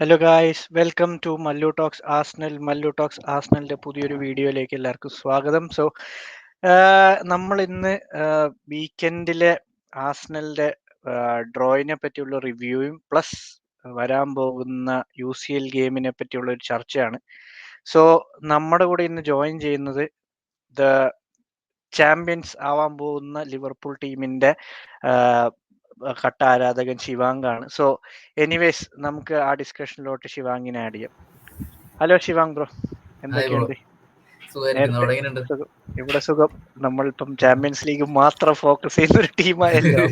Hello guys, welcome to Mallu talks Arsenal. Mallu talks ആസ്നലിന്റെ പുതിയൊരു വീഡിയോയിലേക്ക് എല്ലാവർക്കും സ്വാഗതം. സോ നമ്മൾ ഇന്ന് വീക്കെൻഡിലെ ആസ്നലിന്റെ ഡ്രോയിനെ പറ്റിയുള്ള റിവ്യൂയും പ്ലസ് വരാൻ പോകുന്ന UCL ഗെയിമിനെ പറ്റിയുള്ള ഒരു ചർച്ചയാണ്. സോ നമ്മുടെ കൂടെ ഇന്ന് ജോയിൻ ചെയ്യുന്നത് ദ ചാമ്പ്യൻസ് ആവാൻ പോകുന്ന ലിവർപൂൾ ടീമിന്റെ കട്ട ആരാധകൻ ശിവാങ്കാണ്. സോ എനിവേസ് നമുക്ക് ആ ഡിസ്കഷനിലോട്ട് ശിവാങ്ങിനെ ആഡ് ചെയ്യാം. Hello Shivang bro, hi bro, എന്തൊക്കെയുണ്ട്? സുഖമായിരിക്കുന്നു. നേരത്തെ അവിടെ എങ്ങനെയുണ്ട്? ഇവിടെ സുഖം. നമ്മളിപ്പം ചാമ്പ്യൻസ് ലീഗ് മാത്രം ഫോക്കസ് ചെയ്യുന്ന ഒരു ടീമായല്ലോ.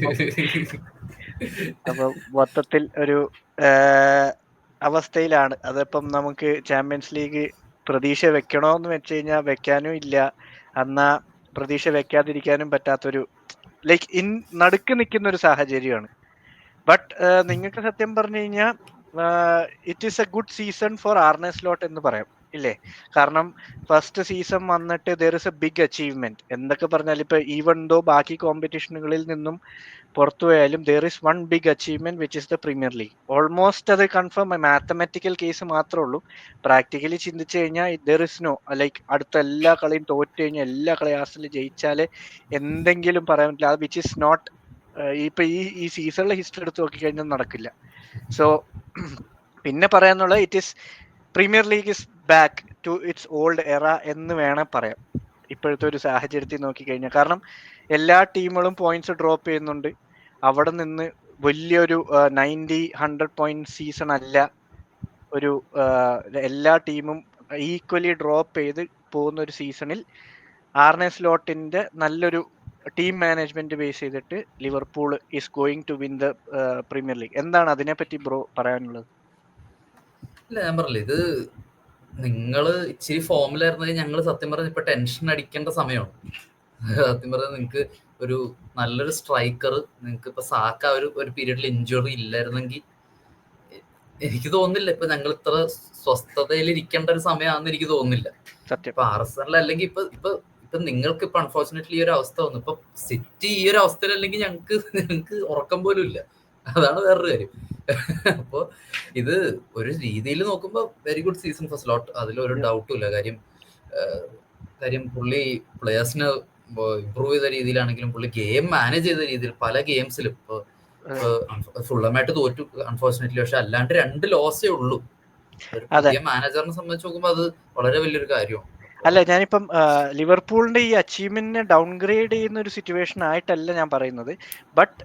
അപ്പം മൊത്തത്തിൽ ഒരു അവസ്ഥയിലാണ്. അതിപ്പം നമുക്ക് ചാമ്പ്യൻസ് ലീഗ് പ്രതീക്ഷ വെക്കണോന്ന് വെച്ച് കഴിഞ്ഞാൽ വെക്കാനും ഇല്ല, എന്നാ പ്രതീക്ഷ വെക്കാതിരിക്കാനും പറ്റാത്തൊരു ലൈക്ക് നടുക്ക് നിൽക്കുന്ന ഒരു സാഹചര്യമാണ്. ബട്ട് നിങ്ങൾക്ക് സത്യം പറഞ്ഞു കഴിഞ്ഞാൽ it is a good season for Arne slot എന്ന് പറയാം, ഇല്ലേ? കാരണം ഫസ്റ്റ് സീസൺ വന്നിട്ട് there is a big achievement. എന്തൊക്കെ പറഞ്ഞാൽ ഇപ്പൊ ഈവൻ ദോ ബാക്കി കോമ്പറ്റീഷനുകളിൽ നിന്നും പുറത്തു പോയാലും there is one big achievement which is the premier league. Almost അത് കൺഫേം മാത്തമാറ്റിക്കൽ കേസ് മാത്രമേ ഉള്ളൂ. പ്രാക്ടിക്കലി ചിന്തിച്ചു കഴിഞ്ഞാൽ ദർ ഇസ് നോ ലൈക്ക് അടുത്ത എല്ലാ കളിയും തോറ്റു കഴിഞ്ഞാൽ എല്ലാ കളി ആർസനൽ ജയിച്ചാല് എന്തെങ്കിലും പറയാൻ പറ്റില്ല. അത് വിച്ച് ഇസ് നോട്ട് ഇപ്പൊ ഈ സീസണിലെ ഹിസ്റ്ററി എടുത്ത് നോക്കിക്കഴിഞ്ഞാൽ നടക്കില്ല. സോ പിന്നെ പറയാന്നുള്ളത് it is Premier League is back to its old era എന്ന് വേണേൽ പറയാം ഇപ്പോഴത്തെ ഒരു സാഹചര്യത്തിൽ നോക്കിക്കഴിഞ്ഞാൽ. കാരണം എല്ലാ ടീമുകളും പോയിന്റ്സ് ഡ്രോപ്പ് ചെയ്യുന്നുണ്ട്. അവിടെ നിന്ന് വലിയൊരു 90-100 പോയിന്റ് സീസൺ അല്ല. ഒരു എല്ലാ ടീമും ഈക്വലി ഡ്രോപ്പ് ചെയ്ത് പോകുന്ന ഒരു സീസണിൽ ആർനെ സ്ലോട്ടിന്റെ നല്ലൊരു ടീം മാനേജ്മെന്റ് ബേസ് ചെയ്തിട്ട് Liverpool is going to win the premier league. എന്താണ് അതിനെപ്പറ്റി ബ്രോ പറയാനുള്ളത്? ഇല്ല, ഞാൻ പറഞ്ഞില്ല, ഇത് നിങ്ങള് ഇച്ചിരി ഫോമിലായിരുന്നെങ്കിൽ ഞങ്ങൾ സത്യം പറഞ്ഞ ഇപ്പൊ ടെൻഷൻ അടിക്കേണ്ട സമയമാണ്. സത്യം പറഞ്ഞാൽ നിങ്ങൾക്ക് ഒരു നല്ലൊരു സ്ട്രൈക്കർ, നിങ്ങൾക്ക് ഇപ്പൊ സാക്ക ഒരു പീരീഡിൽ ഇഞ്ചുറി ഇല്ലായിരുന്നെങ്കിൽ എനിക്ക് തോന്നുന്നില്ല ഇപ്പൊ ഞങ്ങൾ ഇത്ര സ്വസ്ഥതയിൽ ഇരിക്കേണ്ട ഒരു സമയമാണെന്ന് എനിക്ക് തോന്നുന്നില്ല. സത്യം. ഇപ്പൊ ആർസണൽ അല്ലെങ്കിൽ ഇപ്പൊ നിങ്ങൾക്ക് ഇപ്പൊ അൺഫോർച്ചുനേറ്റ്ലി ഈ ഒരു അവസ്ഥ വന്നു. ഇപ്പൊ സിറ്റി ഈ ഒരു അവസ്ഥയിലല്ലെങ്കിൽ ഞങ്ങൾക്ക് ഉറക്കം പോലും ഇല്ല. അതാണ് വേറൊരു കാര്യം. അപ്പൊ ഇത് ഒരു രീതിയിൽ നോക്കുമ്പോ very good season for slot, അതിലൊരു ഡൗട്ടും ഇല്ല. കാര്യം പുള്ളി പ്ലേയേഴ്സിന് ഇമ്പ്രൂവ് ചെയ്ത രീതിയിലാണെങ്കിലും പുള്ളി ഗെയിം മാനേജ് ചെയ്ത രീതിയിൽ പല ഗെയിംസിലും ഇപ്പൊ ഫുള്ളമായിട്ട് തോറ്റു അൺഫോർച്ചുനേറ്റ്ലി, പക്ഷെ അല്ലാണ്ട് 2 ലോസേ ഉള്ളൂ. ഒരു പുതിയ മാനേജറിനെ സംബന്ധിച്ച് നോക്കുമ്പോൾ അത് വളരെ വലിയൊരു കാര്യമാണ്. അല്ല, ഞാനിപ്പം ലിവർപൂളിന്റെ ഈ അച്ചീവ്മെന്റിനെ ഡൗൺഗ്രേഡ് ചെയ്യുന്ന ഒരു സിറ്റുവേഷൻ ആയിട്ടല്ല ഞാൻ പറയുന്നത്. ബട്ട്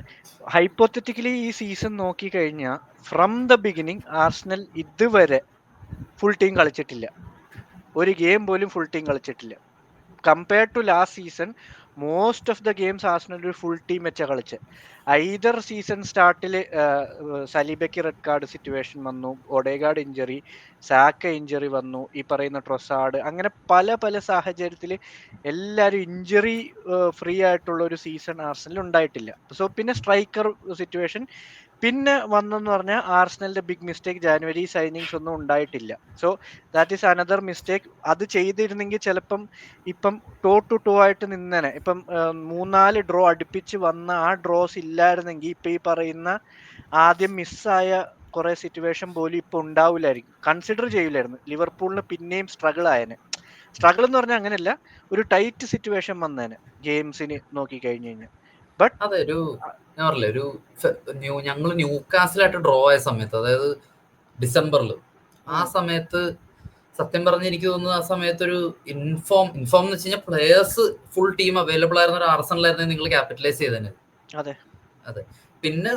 ഹൈപ്പോത്തറ്റിക്കലി ഈ സീസൺ നോക്കി കഴിഞ്ഞാൽ ഫ്രം ദ ബിഗിനിങ് ആർസണൽ ഇതുവരെ ഫുൾ ടീം കളിച്ചിട്ടില്ല. ഒരു ഗെയിം പോലും ഫുൾ ടീം കളിച്ചിട്ടില്ല. Compared to last season most of the games Arsenal ഒരു ഫുൾ ടീം വെച്ചാ കളിച്ചത്. ഐദർ സീസൺ സ്റ്റാർട്ടിൽ സലീബയ്ക്ക് റെഡ് കാർഡ് സിറ്റുവേഷൻ വന്നു, ഒഡേഗാർഡ് ഇഞ്ചറി, സാക്ക ഇഞ്ചറി വന്നു, ഈ പറയുന്ന ട്രൊസാർഡ്, അങ്ങനെ പല പല സാഹചര്യത്തിൽ എല്ലാവരും ഇഞ്ചറി ഫ്രീ ആയിട്ടുള്ള ഒരു സീസൺ ആർസണൽ ഉണ്ടായിട്ടില്ല. സോ പിന്നെ സ്ട്രൈക്കർ സിറ്റുവേഷൻ പിന്നെ വന്നെന്ന് പറഞ്ഞാൽ ആർസണലിന്റെ ബിഗ് മിസ്റ്റേക്ക് ജാനുവരി സൈനിങ്സ് ഒന്നും ഉണ്ടായിട്ടില്ല. So that is another mistake. അത് ചെയ്തിരുന്നെങ്കിൽ ചിലപ്പം ഇപ്പം 2-2 ആയിട്ട് നിന്നേനെ. ഇപ്പം 3-4 ഡ്രോ അടുപ്പിച്ച് വന്ന ആ ഡ്രോസ് ഇല്ലായിരുന്നെങ്കിൽ ഇപ്പൊ ഈ പറയുന്ന ആദ്യം മിസ്സായ കുറെ സിറ്റുവേഷൻ പോലും ഇപ്പൊ ഉണ്ടാവില്ലായിരിക്കും, കൺസിഡർ ചെയ്യില്ലായിരുന്നു. ലിവർപൂളിന് പിന്നെയും സ്ട്രഗിൾ ആയേനെ. സ്ട്രഗിൾ എന്ന് പറഞ്ഞാൽ അങ്ങനെയല്ല, ഒരു ടൈറ്റ് സിറ്റുവേഷൻ വന്നേനെ ഗെയിംസിന് നോക്കി കഴിഞ്ഞു കഴിഞ്ഞാൽ. ബട്ട് അതെ, ഞാൻ പറഞ്ഞില്ലേ, ഞങ്ങൾ ന്യൂ കാസിലായിട്ട് ഡ്രോ ആയ സമയത്ത്, അതായത് ഡിസംബറിൽ, ആ സമയത്ത് സത്യം പറഞ്ഞ എനിക്ക് തോന്നുന്നു ആ സമയത്ത് ഒരു ഇൻഫോം എന്ന് വെച്ച് കഴിഞ്ഞാൽ പ്ലേയേഴ്സ് ഫുൾ ടീം അവൈലബിൾ ആയിരുന്ന ഒരു ആർസണലായിരുന്നെങ്കിൽ നിങ്ങൾ ക്യാപിറ്റലൈസ് ചെയ്തേനെ. അതെ. പിന്നെ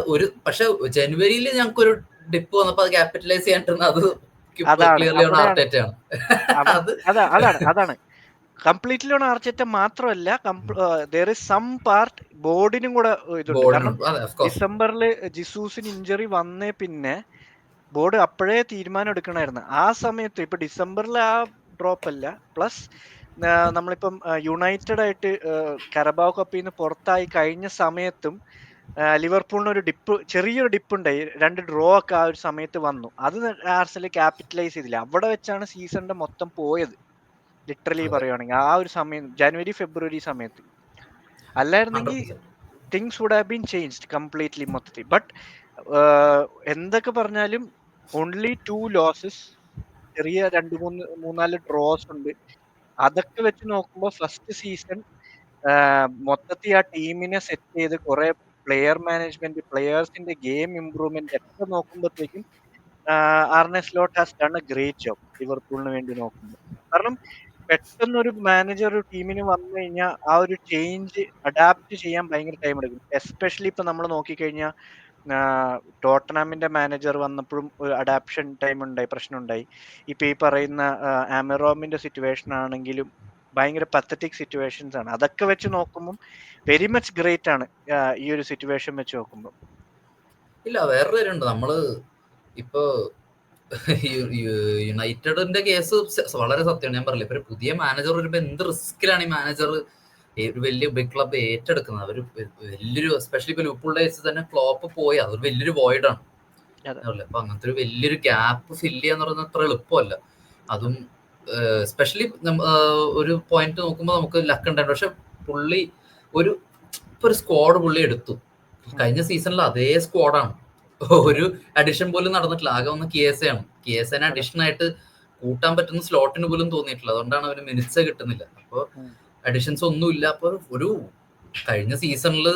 പക്ഷെ ജനുവരിയിൽ ഞങ്ങൾക്കൊരു ഡിപ്പ് വന്നപ്പോ അത് ക്യാപിറ്റലൈസ് ചെയ്യാണ്ടിരുന്ന അത് ക്ലിയർലി ആണ് ആർട്ടേറ്റയാണ്. അതാണ് കംപ്ലീറ്റ്ലി ഓൺ ആർട്ടേറ്റ മാത്രമല്ല, there is some part ബോർഡിനും കൂടെ ഇതുണ്ട്. കാരണം ഡിസംബറിൽ ജിസൂസിന് ഇഞ്ചറി വന്നേ പിന്നെ ബോർഡ് അപ്പോഴേ തീരുമാനം എടുക്കണമായിരുന്നു. ആ സമയത്ത് ഇപ്പൊ ഡിസംബറിൽ ആ ഡ്രോപ്പ് അല്ല, പ്ലസ് നമ്മളിപ്പം യുണൈറ്റഡ് ആയിട്ട് കരബാവ് കപ്പിൽ നിന്ന് പുറത്തായി കഴിഞ്ഞ സമയത്തും ലിവർപൂളിന് ഒരു ചെറിയൊരു ഡിപ്പ് ഉണ്ടായി. 2 ഡ്രോ ഒക്കെ ആ ഒരു സമയത്ത് വന്നു. അത് ആർസണൽ ക്യാപിറ്റലൈസ് ചെയ്തില്ല. അവിടെ വെച്ചാണ് സീസണിന്റെ മൊത്തം പോയത്, ലിറ്ററലി പറയുവാണെങ്കിൽ. ആ ഒരു സമയം ജനുവരി ഫെബ്രുവരി സമയത്ത് അല്ലായിരുന്നെങ്കിൽ things would have been changed completely മൊത്തത്തിൽ. ബട്ട് എന്തൊക്കെ പറഞ്ഞാലും ഓൺലി 2 ലോസസ്, ചെറിയ 2-3-4 ഡ്രോസ് ഉണ്ട്. അതൊക്കെ വെച്ച് നോക്കുമ്പോൾ ഫസ്റ്റ് സീസൺ മൊത്തത്തിൽ ആ ടീമിനെ സെറ്റ് ചെയ്ത് കുറെ പ്ലെയർ മാനേജ്മെന്റ്, പ്ലെയേഴ്സിന്റെ ഗെയിം ഇംപ്രൂവ്മെന്റ് ഒക്കെ നോക്കുമ്പോഴത്തേക്കും Arne Slot has done a great job ലിവർപൂളിന് വേണ്ടി നോക്കുമ്പോൾ. കാരണം പെട്ടെന്നൊരു മാനേജർ ഒരു ടീമിന് വന്നു കഴിഞ്ഞാൽ ആ ഒരു ചേഞ്ച് അഡാപ്റ്റ് ചെയ്യാൻ ഭയങ്കര ടൈം എടുക്കും. എസ്പെഷ്യലി ഇപ്പൊ നമ്മൾ നോക്കിക്കഴിഞ്ഞാൽ ടോട്ടനാമിന്റെ മാനേജർ വന്നപ്പോഴും ഒരു അഡാപ്ഷൻ ടൈം ഉണ്ടായി, പ്രശ്നമുണ്ടായി. ഇപ്പൊ ഈ പറയുന്ന ആമിറോമിന്റെ സിറ്റുവേഷൻ ആണെങ്കിലും ഭയങ്കര പത്തറ്റിക് സിറ്റുവേഷൻസ് ആണ്. അതൊക്കെ വെച്ച് നോക്കുമ്പോൾ വെരി മച്ച് ഗ്രേറ്റ് ആണ് ഈ ഒരു സിറ്റുവേഷൻ വെച്ച് നോക്കുമ്പോൾ. ഇല്ല, വേറൊരു കാര്യമുണ്ട്. നമ്മള് ഇപ്പൊ യുണൈറ്റഡിന്റെ കേസ് വളരെ സത്യമാണ്. ഞാൻ പറഞ്ഞില്ല, ഇപ്പൊ ഒരു പുതിയ മാനേജർ വരുമ്പോ എന്ത് റിസ്കിലാണ് ഈ മാനേജർ ഒരു വലിയ ബിഗ് ക്ലബ് ഏറ്റെടുക്കുന്നത്. അവർ വലിയൊരു, എസ്പെഷ്യലി ഇപ്പൊ ലിവർപൂളിന്റെ കേസ് തന്നെ ക്ലോപ്പ് പോയി, അതൊരു വലിയൊരു വോയിഡാണ്. അപ്പൊ അങ്ങനത്തെ ഒരു വലിയൊരു ഗ്യാപ്പ് ഫില്ല് ചെയ്യാന്ന് പറയുന്നത് അത്ര എളുപ്പമല്ല. അതും എസ്പെഷ്യലി ഒരു പോയിന്റ് നോക്കുമ്പോൾ നമുക്ക് ലക്ക് ഉണ്ടായിരുന്നു. പക്ഷെ പുള്ളി ഇപ്പൊ ഒരു സ്ക്വാഡ് പുള്ളി എടുത്തു. കഴിഞ്ഞ സീസണിൽ അതേ സ്ക്വാഡാണ്, ഒരു അഡിഷൻ പോലും നടന്നിട്ടില്ല. ആകെ ഒന്ന് കിയേസയാണ്. കിയേസനെ അഡിഷൻ ആയിട്ട് കൂട്ടാൻ പറ്റുന്ന സ്ലോട്ടിന് പോലും തോന്നിയിട്ടില്ല. അതുകൊണ്ടാണ് അവന് മിനിറ്റ്സ് കിട്ടുന്നില്ല. അപ്പൊ അഡിഷൻസ് ഒന്നുമില്ല. അപ്പൊ ഒരു കഴിഞ്ഞ സീസണിൽ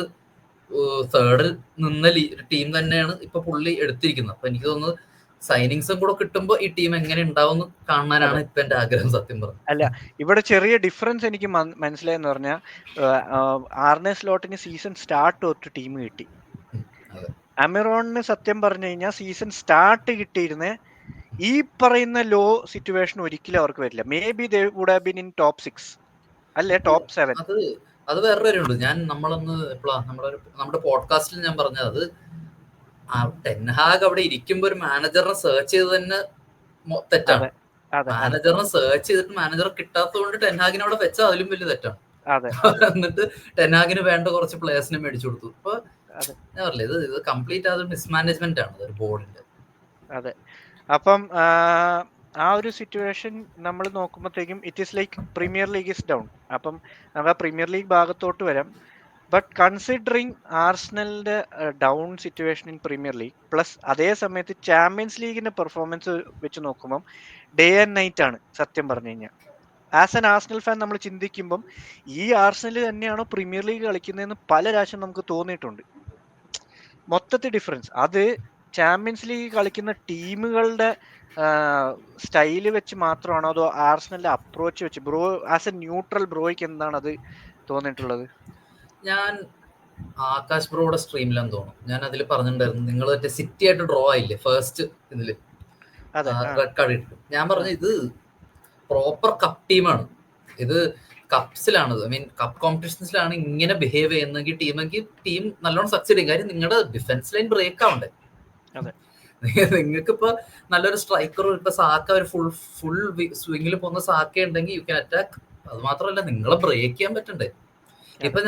തേർഡിൽ നിന്ന ടീം തന്നെയാണ് ഇപ്പൊ പുള്ളി എടുത്തിരിക്കുന്നത്. അപ്പൊ എനിക്ക് തോന്നുന്നത് സൈനിങ്സും കൂടെ കിട്ടുമ്പോ ഈ ടീം എങ്ങനെ ഉണ്ടാവും കാണാനാണ് ഇപ്പൊ എന്റെ ആഗ്രഹം, സത്യം പറഞ്ഞു. അല്ല, ഇവിടെ ചെറിയ ഡിഫറൻസ് എനിക്ക് മനസ്സിലായെന്ന് പറഞ്ഞാൽ ആർനെ സ്ലോട്ടിന് സീസൺ സ്റ്റാർട്ട് തൊട്ട് ടീം കിട്ടി. അമിറോണിന് സത്യം പറഞ്ഞു കഴിഞ്ഞാൽ സീസൺ സ്റ്റാർട്ട് കിട്ടിയിരുന്നേ ഈ പറയുന്ന ലോ സിറ്റുവേഷൻ ഒരിക്കലും അവർക്ക് വരില്ല. Maybe they would have been in top 6 അല്ലെ ടോപ്പ് 7. അത് വേറെ കാര്യമുണ്ട്. ഞാൻ നമ്മളൊന്ന് എപ്പോഴാ നമ്മുടെ പോഡ്കാസ്റ്റിൽ ഞാൻ പറഞ്ഞത്, ടെൻഹാഗ് അവിടെ ഇരിക്കുമ്പോ ഒരു മാനേജറിനെ സെർച്ച് ചെയ്ത് തന്നെ തെറ്റാണ്. മാനേജറിനെ സെർച്ച് ചെയ്തിട്ട് മാനേജറെ കിട്ടാത്തതുകൊണ്ട് ടെൻഹാഗിനെ അവിടെ വെച്ചാൽ അതിലും വലിയ തെറ്റാണ്. എന്നിട്ട് ടെൻഹാഗിന് വേണ്ട കുറച്ച് പ്ലേയേഴ്സിനെ മേടിച്ചു കൊടുത്തു. അപ്പൊ ഞാൻ പറഞ്ഞില്ല, ഇത് കംപ്ലീറ്റ് അത് മിസ്മാനേജ്മെന്റ് ആണ് ഒരു ബോർഡിന്റെ. അതെ. അപ്പം ആ ഒരു സിറ്റുവേഷൻ നമ്മൾ നോക്കുമ്പോഴത്തേക്കും it is like Premier League is down. അപ്പം നമുക്ക് ആ പ്രീമിയർ ലീഗ് ഭാഗത്തോട്ട് വരാം. ബട്ട് കൺസിഡറിങ് ആർസണലിന്റെ down situation in premier League plus അതേ സമയത്ത് ചാമ്പ്യൻസ് ലീഗിന്റെ പെർഫോമൻസ് വെച്ച് നോക്കുമ്പം ഡേ ആൻഡ് നൈറ്റ് ആണ് സത്യം പറഞ്ഞു കഴിഞ്ഞാൽ. ആസ് എൻ ആർസണൽ ഫാൻ നമ്മൾ ചിന്തിക്കുമ്പം ഈ ആർസണൽ തന്നെയാണോ പ്രീമിയർ ലീഗ് കളിക്കുന്നതെന്ന് പല പ്രാവശ്യം നമുക്ക് തോന്നിയിട്ടുണ്ട്. മൊത്തത്തിൽ ഡിഫറൻസ് അത് ചാമ്പ്യൻസ് ലീഗ് കളിക്കുന്ന ടീമുകളുടെ സ്റ്റൈല് വെച്ച് മാത്രമാണോ അതോ ആർസണലിന്റെ അപ്രോച്ച് വെച്ച്? ബ്രോ ആസ് എ ന്യൂട്രൽ ബ്രോയ്ക്ക് എന്താണ് അത് തോന്നിയിട്ടുള്ളത്? ഞാൻ ആകാശ് ബ്രോയുടെ സ്ട്രീമിലാന്ന് തോന്നുന്നു, ഞാൻ അതിൽ പറഞ്ഞിട്ടുണ്ടായിരുന്നു, നിങ്ങൾ മറ്റേ സിറ്റി ആയിട്ട് ഡ്രോ ആയില്ലേ ഫസ്റ്റ് ഇതില് റെഡ് കാർഡ് ഇട്ടു. ഞാൻ പറഞ്ഞു ഇത് പ്രോപ്പർ കപ്പ് ടീമാണ്, ഇത് കപ്സിലാണ്, ഐ മീൻ കപ്പ് കോമ്പറ്റീഷൻസിലാണ് ഇങ്ങനെ ബിഹേവ് ചെയ്യുന്നെങ്കിൽ ടീം നല്ലോണം സക്സീഡ് ചെയ്യും. കാര്യം നിങ്ങളുടെ ഡിഫൻസ് ലൈൻ ബ്രേക്ക് ആവണ്ടേ. നിങ്ങൾക്ക് ഇപ്പൊ നല്ലൊരു സ്ട്രൈക്കർ, ഇപ്പൊ സാക്ക ഒരു ഫുൾ സ്വിംഗിൽ പോകുന്ന സാക്ക ഉണ്ടെങ്കിൽ യു ക്യാൻ അറ്റാക്ക്. അത് മാത്രമല്ല നിങ്ങളെ ബ്രേക്ക് ചെയ്യാൻ പറ്റണ്ടേ. ഇപ്പൊ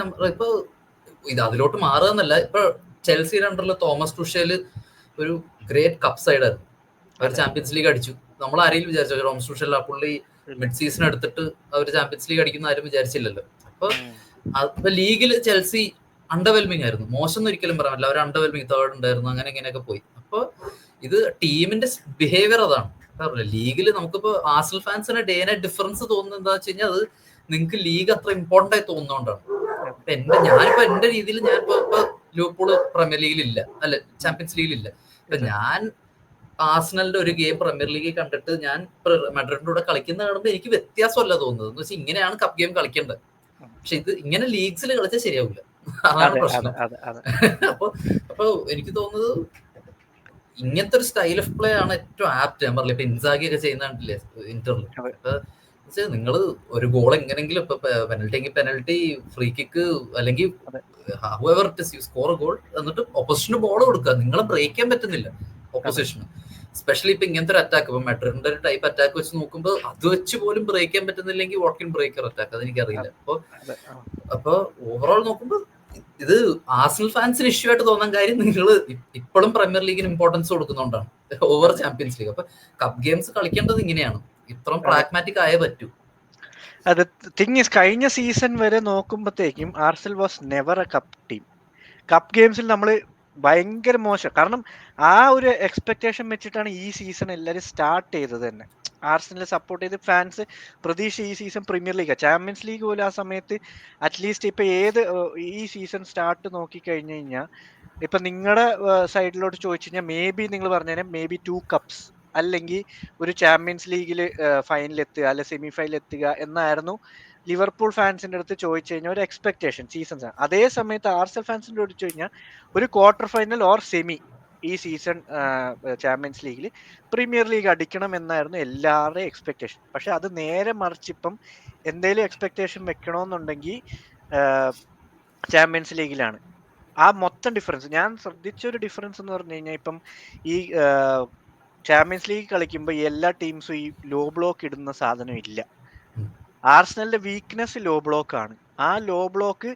ഇത് അതിലോട്ട് മാറുകയെന്നല്ല, ഇപ്പൊ ചെൽസിയുടെ അണ്ടറിൽ തോമസ് ടുഷേൽ ഒരു ഗ്രേറ്റ് കപ്പ് സൈഡായിരുന്നു. അവർ ചാമ്പ്യൻസ് ലീഗ് അടിച്ചു. നമ്മൾ ആരെങ്കിലും വിചാരിച്ചോ തോമസ് ടുഷേൽ ആ പുള്ളി മിഡ് സീസൺ എടുത്തിട്ട് അവർ ചാമ്പ്യൻസ് ലീഗ് അടിക്കുന്ന ആരും വിചാരിച്ചില്ലല്ലോ. അപ്പൊ ലീഗിൽ ചെൽസി അണ്ടർവെൽമിംഗ് ആയിരുന്നു, മോശം ഒരിക്കലും പറയാൻ പറ്റില്ല. അവർ അണ്ടർവെൽമിംഗ് തേർഡ് ഉണ്ടായിരുന്നു, അങ്ങനെ ഇങ്ങനെയൊക്കെ പോയി. അപ്പൊ ഇത് ടീമിന്റെ ബിഹേവിയർ അതാണ്. ലീഗിൽ നമുക്കിപ്പോ ആർസണൽ ഫാൻസിന് ഡേ നൈറ്റ് ഡിഫറൻസ് തോന്നുന്നത് എന്താ വെച്ച് കഴിഞ്ഞാൽ, അത് നിങ്ങൾക്ക് ലീഗ് അത്ര ഇമ്പോർട്ടന്റ് ആയി തോന്നുന്നോണ്ടാണ്. ഞാനിപ്പോ എന്റെ രീതിയിൽ ഞാനിപ്പോ ലിവർപൂൾ പ്രീമിയർ ലീഗിലില്ല, അല്ല ചാമ്പ്യൻസ് ലീഗിലില്ല. ഇപ്പൊ ഞാൻ ആർസണലിന്റെ ഒരു ഗെയിം പ്രീമിയർ ലീഗിൽ കണ്ടിട്ട് ഞാൻ മാഡ്രിഡിന്റെ കൂടെ കളിക്കുന്ന കാണുമ്പോൾ എനിക്ക് വ്യത്യാസമല്ല തോന്നുന്നത്. എന്ന് വെച്ചാൽ ഇങ്ങനെയാണ് കപ്പ് ഗെയിം കളിക്കേണ്ടത്. പക്ഷെ ഇത് ഇങ്ങനെ ലീഗ്സിൽ കളിച്ചാൽ ശരിയാവില്ല, അതാണ് പ്രശ്നം. അപ്പൊ എനിക്ക് തോന്നുന്നത് ഇങ്ങനത്തെ ഒരു സ്റ്റൈൽ ഓഫ് പ്ലേ ആണ് ഏറ്റവും ആപ്റ്റ്. ഞാൻ പറഞ്ഞില്ല, ഇപ്പൊ ഇൻസാഗി ഒക്കെ ചെയ്യുന്നില്ലേ ഇന്ററിൽ. നിങ്ങൾ ഒരു ഗോൾ എങ്ങനെങ്കിലും ഇപ്പൊ പെനൽറ്റി, ഫ്രീ കിക്ക്, അല്ലെങ്കിൽ സ്കോർ ഗോൾ, എന്നിട്ട് ഒപ്പോസിഷന് ബോൾ കൊടുക്കുക. നിങ്ങളെ ബ്രേക്ക് ചെയ്യാൻ പറ്റുന്നില്ല ഒപ്പോസിഷന്. സ്പെഷ്യലി ഇപ്പൊ ഇങ്ങനത്തെ ഒരു അറ്റാക്ക്, ഇപ്പൊ മെഡ്രിഡിന്റെ ഒരു ടൈപ്പ് അറ്റാക്ക് വെച്ച് നോക്കുമ്പോൾ അത് വെച്ച് പോലും ബ്രേക്ക് ചെയ്യാൻ പറ്റുന്നില്ലെങ്കിൽ വാട്ട് കൻ ബ്രേക്കർ അറ്റാക്ക്, അതെനിക്കറിയില്ല. അപ്പൊ ഓവറോൾ നോക്കുമ്പോൾ ഇത് ആർസണൽ ഫാൻസിന് ഇഷ്യൂ ആയിട്ട് തോന്നാൻ കാര്യം നിങ്ങൾ ഇപ്പോഴും പ്രീമിയർ ലീഗിന് ഇമ്പോർട്ടൻസ് കൊടുക്കുന്നോണ്ടാണ് ഓവർ ചാമ്പ്യൻസ് ലീഗ്. അപ്പൊ കപ്പ് ഗെയിംസ് കളിക്കേണ്ടത് ഇങ്ങനെയാണ്, ഇത്രയും പ്രാഗ്മാറ്റിക് ആയേ പറ്റൂ. അത് തിങ് ഈസ്, കഴിഞ്ഞ സീസൺ വരെ നോക്കുമ്പോഴത്തേക്കും Arsenal was never A cup team. Cup ഗെയിംസിൽ നമ്മൾ ഭയങ്കര മോശം. കാരണം ആ ഒരു എക്സ്പെക്ടേഷൻ വെച്ചിട്ടാണ് ഈ സീസൺ എല്ലാവരും സ്റ്റാർട്ട് ചെയ്തത് തന്നെ. ആർസണൽ സപ്പോർട്ട് ചെയ്ത് ഫാൻസ് പ്രതീക്ഷ ഈ season premier league, champions league പോലും ആ സമയത്ത് അറ്റ്ലീസ്റ്റ് ഇപ്പൊ ഈ സീസൺ സ്റ്റാർട്ട് നോക്കി കഴിഞ്ഞു കഴിഞ്ഞാൽ ഇപ്പൊ നിങ്ങളുടെ സൈഡിലോട്ട് ചോദിച്ചു കഴിഞ്ഞാൽ മേ ബി നിങ്ങൾ പറഞ്ഞാൽ മേ ബി 2 കപ്സ് അല്ലെങ്കിൽ ഒരു ചാമ്പ്യൻസ് ലീഗിൽ ഫൈനൽ എത്തുക അല്ലെ സെമി ഫൈനൽ എത്തുക എന്നായിരുന്നു ലിവർപൂൾ ഫാൻസിന്റെ അടുത്ത് ചോദിച്ചു കഴിഞ്ഞാൽ ഒരു എക്സ്പെക്ടേഷൻ സീസൺസ് ആണ്. അതേ സമയത്ത് ആർസണൽ ഫാൻസിന്റെ ചോദിച്ചു കഴിഞ്ഞാൽ ഒരു ക്വാർട്ടർ ഫൈനൽ ഓർ സെമി ഈ സീസൺ ചാമ്പ്യൻസ് ലീഗിൽ പ്രീമിയർ ലീഗ് അടിക്കണം എന്നായിരുന്നു എല്ലാവരുടെയും എക്സ്പെക്ടേഷൻ. പക്ഷെ അത് നേരെ മറിച്ചിപ്പം എന്തെങ്കിലും എക്സ്പെക്ടേഷൻ വെക്കണമെന്നുണ്ടെങ്കിൽ ചാമ്പ്യൻസ് ലീഗിലാണ്. ആ മൊത്തം ഡിഫറൻസ് ഞാൻ ശ്രദ്ധിച്ച ഒരു ഡിഫറൻസ് എന്ന് പറഞ്ഞു കഴിഞ്ഞാൽ ഇപ്പം ഈ ചാമ്പ്യൻസ് ലീഗ് കളിക്കുമ്പോൾ എല്ലാ ടീംസും ഈ ലോ ബ്ലോക്ക് ഇടുന്ന സാധനം ഇല്ല. ആർസണലിന്റെ വീക്ക്നെസ് ലോ ബ്ലോക്ക് ആണ്. ആ ലോ ബ്ലോക്ക്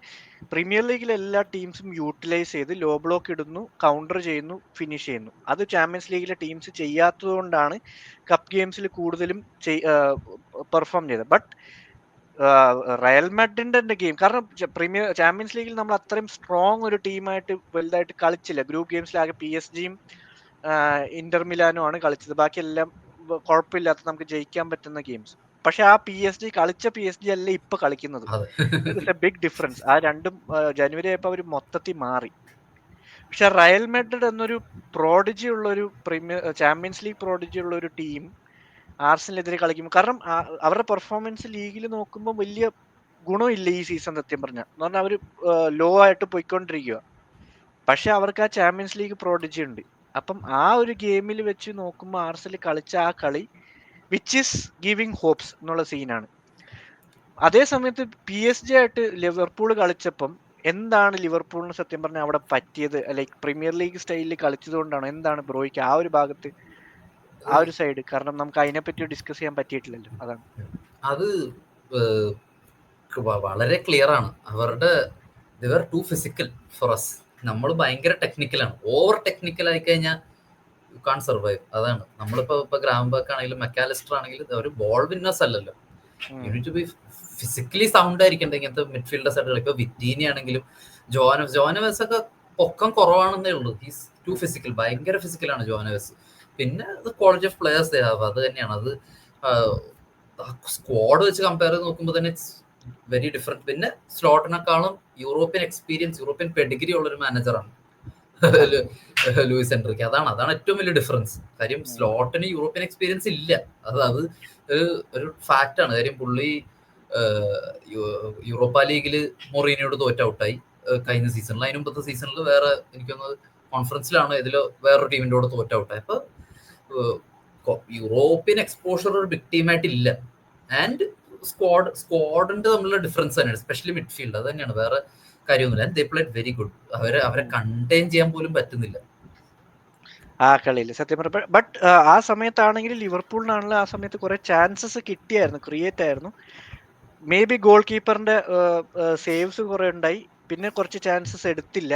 പ്രീമിയർ ലീഗിലെ എല്ലാ ടീംസും യൂട്ടിലൈസ് ചെയ്ത് ലോ ബ്ലോക്ക് ഇടുന്നു, കൗണ്ടർ ചെയ്യുന്നു, ഫിനിഷ് ചെയ്യുന്നു. അത് ചാമ്പ്യൻസ് ലീഗിലെ ടീംസ് ചെയ്യാത്തത് കൊണ്ടാണ് കപ്പ് ഗെയിംസിൽ കൂടുതലും പെർഫോം ചെയ്തത്. ബട്ട് റയൽ മാഡ്രിഡിന്റെ ഗെയിം, കാരണം ചാമ്പ്യൻസ് ലീഗിൽ നമ്മൾ അത്രയും സ്ട്രോങ് ഒരു ടീമായിട്ട് വലുതായിട്ട് കളിച്ചില്ല. ഗ്രൂപ്പ് ഗെയിംസിലാകെ PSG-യും ഇന്റർ മിലാനും ആണ് കളിച്ചത്. ബാക്കിയെല്ലാം കുഴപ്പമില്ലാത്ത നമുക്ക് ജയിക്കാൻ പറ്റുന്ന ഗെയിംസ്. പക്ഷെ ആ കളിച്ച PSG അല്ല ഇപ്പൊ കളിക്കുന്നത്. It's a big difference. ആ രണ്ടും ജനുവരി ആയപ്പോൾ അവർ മൊത്തത്തിൽ മാറി. പക്ഷെ റയൽ മാഡ്രിഡ് എന്നൊരു പ്രോഡിജി ഉള്ള ഒരു ചാമ്പ്യൻസ് ലീഗ് പ്രോഡിജി ഉള്ള ഒരു ടീം ആർസണലിനെതിരെ കളിക്കുമ്പോൾ, കാരണം അവരുടെ പെർഫോമൻസ് ലീഗിൽ നോക്കുമ്പോൾ വലിയ ഗുണമില്ല ഈ സീസൺ സത്യം പറഞ്ഞാൽ. എന്ന് പറഞ്ഞാൽ അവർ ലോ ആയിട്ട് പോയിക്കൊണ്ടിരിക്കുക. പക്ഷെ അവർക്ക് ആ ചാമ്പ്യൻസ് ലീഗ് പ്രോഡിജി ഉണ്ട്. അപ്പം ആ ഒരു ഗെയിമിൽ വെച്ച് നോക്കുമ്പോൾ ആർസണൽ കളിച്ച ആ കളി വിച്ച് ഈസ് ഗിവിങ് ഹോപ്സ് എന്നുള്ള സീനാണ്. അതേ സമയത്ത് PSG ആയിട്ട് ലിവർപൂൾ കളിച്ചപ്പം എന്താണ് ലിവർപൂളിന് സത്യം പറഞ്ഞാൽ അവിടെ പറ്റിയത്? ലൈക്ക് പ്രീമിയർ ലീഗ് സ്റ്റൈലിൽ കളിച്ചത് കൊണ്ടാണ് എന്താണ് ബ്രോയ്ക്ക് ആ ഒരു ഭാഗത്ത് ആ ഒരു സൈഡ്? കാരണം നമുക്ക് അതിനെപ്പറ്റി ഡിസ്കസ് ചെയ്യാൻ പറ്റിയിട്ടില്ലല്ലോ. അതാണ് അത് വളരെ ക്ലിയർ ആണ്. അവരുടെ ടു ഫിസിക്കൽ ഫോർ അസ്. നമ്മൾ ഭയങ്കര ടെക്നിക്കലാണ്. ഓവർ ടെക്നിക്കൽ ആയി കഴിഞ്ഞാൽ യു കാൺ സർവൈവ്. അതാണ് നമ്മളിപ്പോ ഗ്രാംബാക്ക് ആണെങ്കിലും മെക്കാലിസ്റ്റർ ആണെങ്കിലും ഒരു ബോൾ വിന്നേഴ്സ് അല്ലല്ലോ. You need to be physically sound ആയിരിക്കണ്ട ഇങ്ങനത്തെ മിഡ്ഫീൽഡേഴ്സ് ആയിട്ട്. ഇപ്പൊ വിറ്റീനി ആണെങ്കിലും ജോനവസ് ഒക്കെ പൊക്കം കുറവാണെന്നേ ഉള്ളൂ. ഹീസ് ടു ഫിസിക്കൽ, ഭയങ്കര ഫിസിക്കലാണ് ജോനവസ്. പിന്നെ ക്വാളിറ്റി ഓഫ് പ്ലെയേഴ്സ് അത് തന്നെയാണ്. അത് സ്ക്വാഡ് വെച്ച് കമ്പയർ ചെയ്ത് നോക്കുമ്പോൾ തന്നെ ഇറ്റ്സ് വെരി ഡിഫറെന്റ്. പിന്നെ സ്ലോട്ടിനെക്കാളും യൂറോപ്യൻ എക്സ്പീരിയൻസ്, യൂറോപ്യൻ പെഡിഗ്രി ഉള്ളൊരു മാനേജറാണ് ലൂയിസ് എൻറിക്ക്. അതാണ് ഏറ്റവും വലിയ ഡിഫറൻസ്. കാര്യം സ്ലോട്ടിന് യൂറോപ്യൻ എക്സ്പീരിയൻസ് ഇല്ല. അത് ഒരു ഫാക്റ്റ് ആണ്. കാര്യം പുള്ളി യൂറോപ്പ ലീഗിൽ മൊറീനിയോട് തോറ്റ ഔട്ടായി കഴിഞ്ഞ സീസണിൽ. അതിന് മുമ്പത്തെ സീസണിൽ വേറെ എനിക്കൊന്ന് കോൺഫറൻസിലാണ് ഇതിലോ വേറൊരു ടീമിൻ്റെ കൂടെ തോറ്റ ഔട്ടായി. അപ്പൊ യൂറോപ്യൻ എക്സ്പോഷർ ഒരു ബിഗ് ടീമായിട്ടില്ല. ആൻഡ് സ്ക്വാഡിന്റെ തമ്മിലുള്ള ഡിഫറൻസ് തന്നെയാണ്, എസ്പെഷ്യലി മിഡ്ഫീൽഡ്. അത് തന്നെയാണ്, വേറെ കാര്യമൊന്നുമില്ല. And they played very good. അവരെ കണ്ടെയ്ൻ ചെയ്യാൻ പോലും പറ്റുന്നില്ല ആ കളിയിൽ സത്യം പറഞ്ഞ. ബട്ട് ആ സമയത്താണെങ്കിൽ ലിവർപൂളിനാണല്ലോ ആ സമയത്ത് കുറെ ചാൻസസ് കിട്ടിയായിരുന്നു, ക്രിയേറ്റ് ആയിരുന്നു. മേ ബി ഗോൾ കീപ്പറിന്റെ സേവ്സ് കുറെ ഉണ്ടായി, പിന്നെ കുറച്ച് ചാൻസസ് എടുത്തില്ല.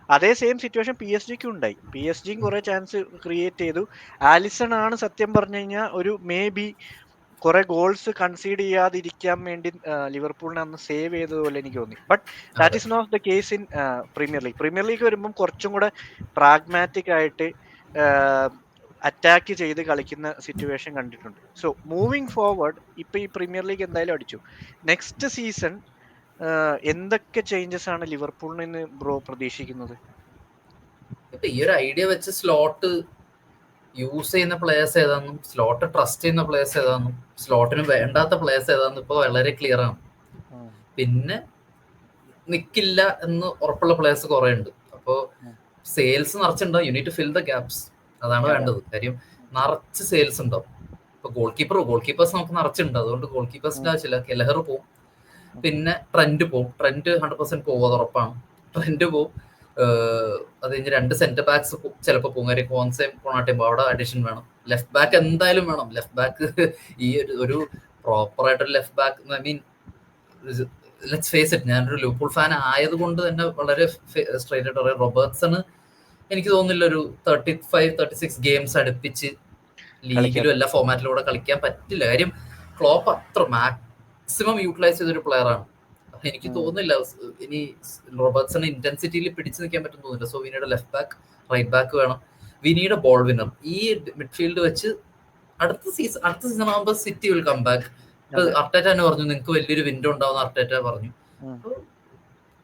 അതേ സെയിം സിറ്റുവേഷൻ PSG-ക്കും ഉണ്ടായി. PSG-യും കുറെ ചാൻസ് ക്രിയേറ്റ് ചെയ്തു. ആലിസൺ ആണ് സത്യം പറഞ്ഞു കഴിഞ്ഞാൽ ഒരു മേ ബി കുറെ ഗോൾസ് കൺസീഡ് ചെയ്യാതിരിക്കാൻ വേണ്ടി ലിവർപൂളിനെ അന്ന് സേവ് ചെയ്തതുപോലെ എനിക്ക് തോന്നി. But that is not the case in premier league വരുമ്പം കുറച്ചും കൂടെ പ്രാഗ്മാറ്റിക് ആയിട്ട് അറ്റാക്ക് ചെയ്ത് കളിക്കുന്ന സിറ്റുവേഷൻ കണ്ടിട്ടുണ്ട്. സോ മൂവിങ് ഫോർവേഡ്, ഇപ്പൊ ഈ പ്രീമിയർ ലീഗ് എന്തായാലും അടിച്ചു. നെക്സ്റ്റ് സീസൺ എന്തൊക്കെ ചേഞ്ചസ് ആണ് ലിവർപൂളിൽ നിന്ന് ബ്രോ പ്രതീക്ഷിക്കുന്നത്? ഇപ്പൊ ഈ ഒരു ഐഡിയ വെച്ച് സ്ലോട്ട് യൂസ് ചെയ്യുന്ന പ്ലേയേഴ്സ് ഏതാണെന്നും സ്ലോട്ട് ട്രസ്റ്റ് ചെയ്യുന്ന പ്ലേയേഴ്സ് ഏതാണെന്നും സ്ലോട്ടിന് വേണ്ടാത്ത പ്ലേയേഴ്സ് ഏതാണെന്നും ഇപ്പൊ വളരെ ക്ലിയർ ആണ്. പിന്നെ നിക്കില്ല എന്ന് ഉറപ്പുള്ള പ്ലേയേഴ്സ് കുറെ ഉണ്ട്. അപ്പോ സെയിൽസ് നിറച്ചുണ്ടാവും. You need to fill the gaps. അതാണ് വേണ്ടത്. കാര്യം നിറച്ച് സെയിൽസ് ഉണ്ടാവും. ഇപ്പൊ ഗോൾ കീപ്പേഴ്സ് നമുക്ക് നിറച്ചുണ്ട്. അതുകൊണ്ട് ഗോൾ കീപ്പേഴ്സിന്റെ ആവശ്യമില്ല. കെലഹർ പോവും, പിന്നെ ട്രെൻഡ് പോവും. ട്രെൻഡ് 100% പോകും, അത് ഉറപ്പാണ്. ട്രെൻഡ് പോവും. അത് കഴിഞ്ഞ് 2 സെന്റർ ബാക്സ് ചിലപ്പോൾ പോകും. കാര്യം കോൺസെയും കൊണാട്ടയും അവിടെ അഡീഷൻ വേണം. ലെഫ്റ്റ് ബാക്ക് എന്തായാലും വേണം. ലെഫ്റ്റ് ബാക്ക് ഈ ഒരു പ്രോപ്പർ ആയിട്ടൊരു left back, I mean let's face it, ഞാനൊരു ലിവർപൂൾ ഫാൻ ആയതുകൊണ്ട് തന്നെ വളരെ സ്ട്രൈറ്റ് ആയിട്ട് പറയാം, റോബർട്ട്സണ് എനിക്ക് തോന്നുന്നില്ല ഒരു 35-36 ഗെയിംസ് അടുപ്പിച്ച് ലീഗിലും എല്ലാ ഫോർമാറ്റിലൂടെ കളിക്കാൻ പറ്റില്ല. കാര്യം ക്ലോപ്പ് അത്ര മാക്സിമം യൂട്ടിലൈസ് ചെയ്തൊരു പ്ലെയർ ആണ്. എനിക്ക് തോന്നുന്നില്ല ഇനി റോബർട്ട്സൺ ഇന്റൻസിറ്റിയിൽ പിടിച്ചു നിൽക്കാൻ പറ്റും തോന്നുന്നില്ല. So we need left back, right back വേണം. We need ball winner. ഈ മിഡ്ഫീൽഡ് വെച്ച് അടുത്ത സീസൺ ആകുമ്പോൾ City will come back. Arteta തന്നെ പറഞ്ഞു നിങ്ങൾക്ക് വലിയൊരു വിൻഡോ ഉണ്ടാവും അർട്ടേറ്റ പറഞ്ഞു.